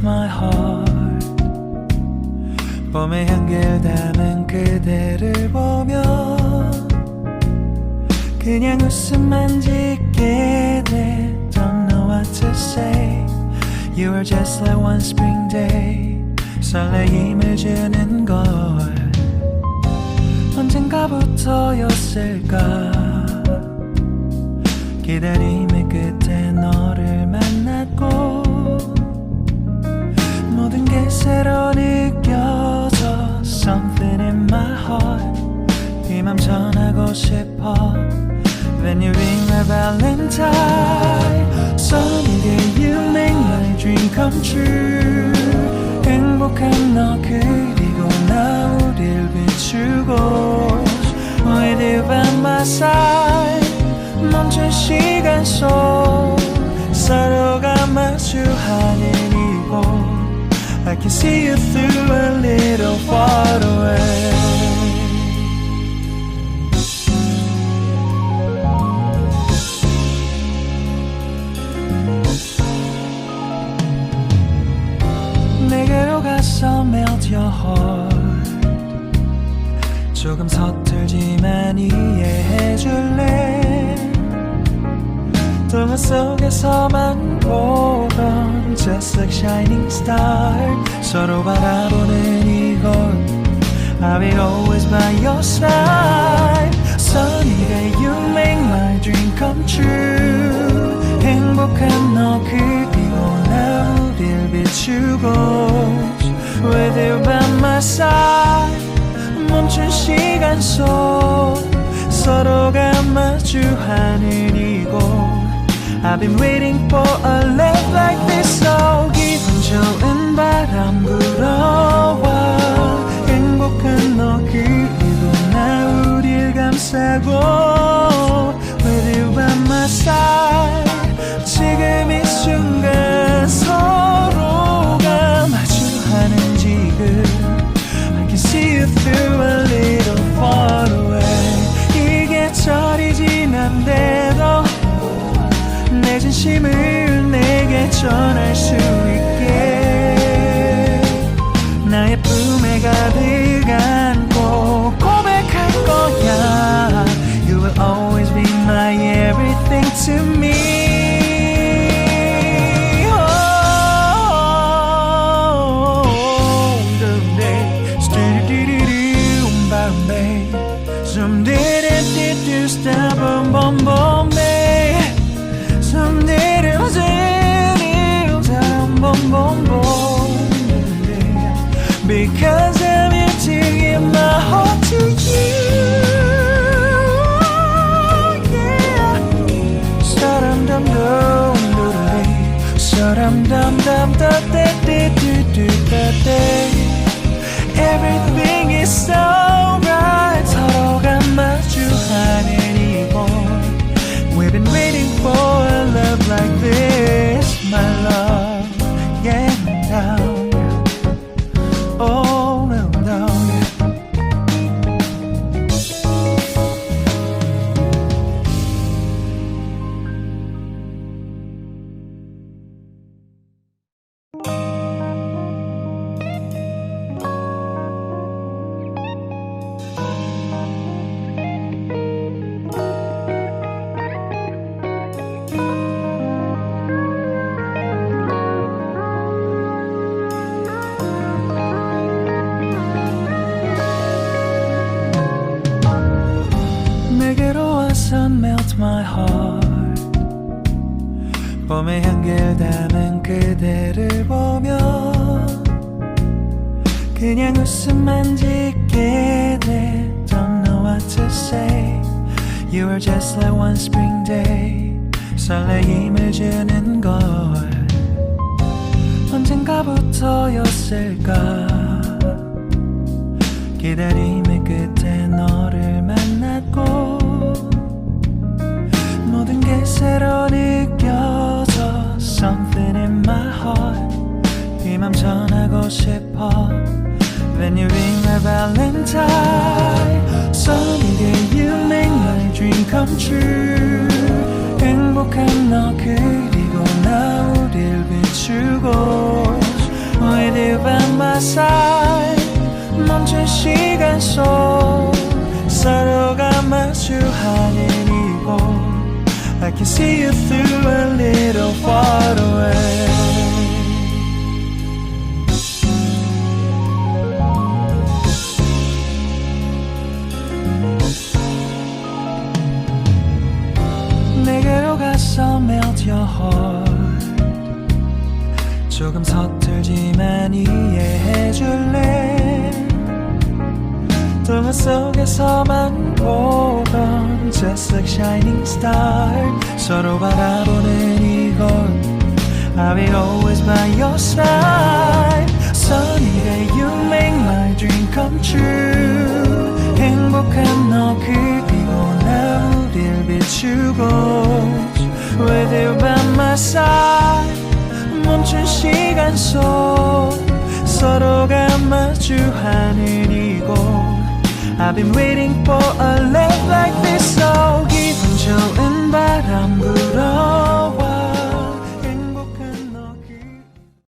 my heart. 봄의 향기를 담은 그대를 보며 그냥 웃음만 짓게 돼. Don't know what to say. You were just like one spring day. 설레임을 주는 걸 언젠가부터였을까. 기다림의 끝에 너를 만났고 모든 게 새로 느껴져. Something in my heart. 이 맘 전하고 싶어. When you ring my valentine. Sunny day you make my dream come true. 행복한 너 그리고 나 우릴 비추고 With you by my side. 멈춘 시간 속 서로가 마주하는 이곳 I can see you through a little far away. 내게로 가서 melt your heart. 조금 서툴지만 이해해줄래. 동화 속에서만 보던 Just like shining star. 서로 바라보는 이곳 I'll be always by your side. Sunny day you make my dream come true. 행복한 너 그리고 나 우릴 비추고 With you by my side. 멈춘 시간 속 서로가 마주하는 이곳 I've been waiting for a love like this. So 기분 좋은 바람 불어와 행복한 너 그리고 나 우릴 감싸고 With you by my side. 지금 이 순간 서로가 마주하는 지금 I can see you through a little far away. 이 계절이 지난데도 내 진심을 내게 전할 수 있게 나의 품에 가득 안고 고백할 거야. You will always be my everything to me. Some did it, stop, boom, boom, boom, babe. Some did it, boom, boom, boom, babe. Because I'm here to give my heart to you, yeah. Sa-dum-dum-dum, doodly. Sa-dum-dum-dum-da-da-da-da-da-da. Everything is so right. 서로가 마주하는 이곳 We've been waiting for a love like this, my love. Yeah, down. Oh, no, down. Melt my heart. 봄의 향기를 담은 그대를 보며 그냥 웃음만 짓게 돼. Don't know what to say. You were just like one spring day. 설레임을 주는 걸 언젠가부터였을까. 기다림의 끝에 너를 만났고 모든 게 새로 느껴져. Something in my heart. 이 맘 전하고 싶어. When you ring my valentine. Sunny day you make my dream come true. 행복한 너 그리고 나 우릴 비추고 side 멈춘 시간 속 서로가 마주하는 이곳 I can see you through a little far away 내게로 가서 melt your heart 조금 서툴지만 이해해줄래 동화 속에서만 보던 Just like shining star 서로 바라보는 이곳 I'll be always by your side Sunny day you make my dream come true 행복한 너 그리고 나 우릴 비추고 With you by my side 멈춘 시간 속 서로가 마주하는 이곳 I've been waiting for a love like this So 기분 좋은 바람 불어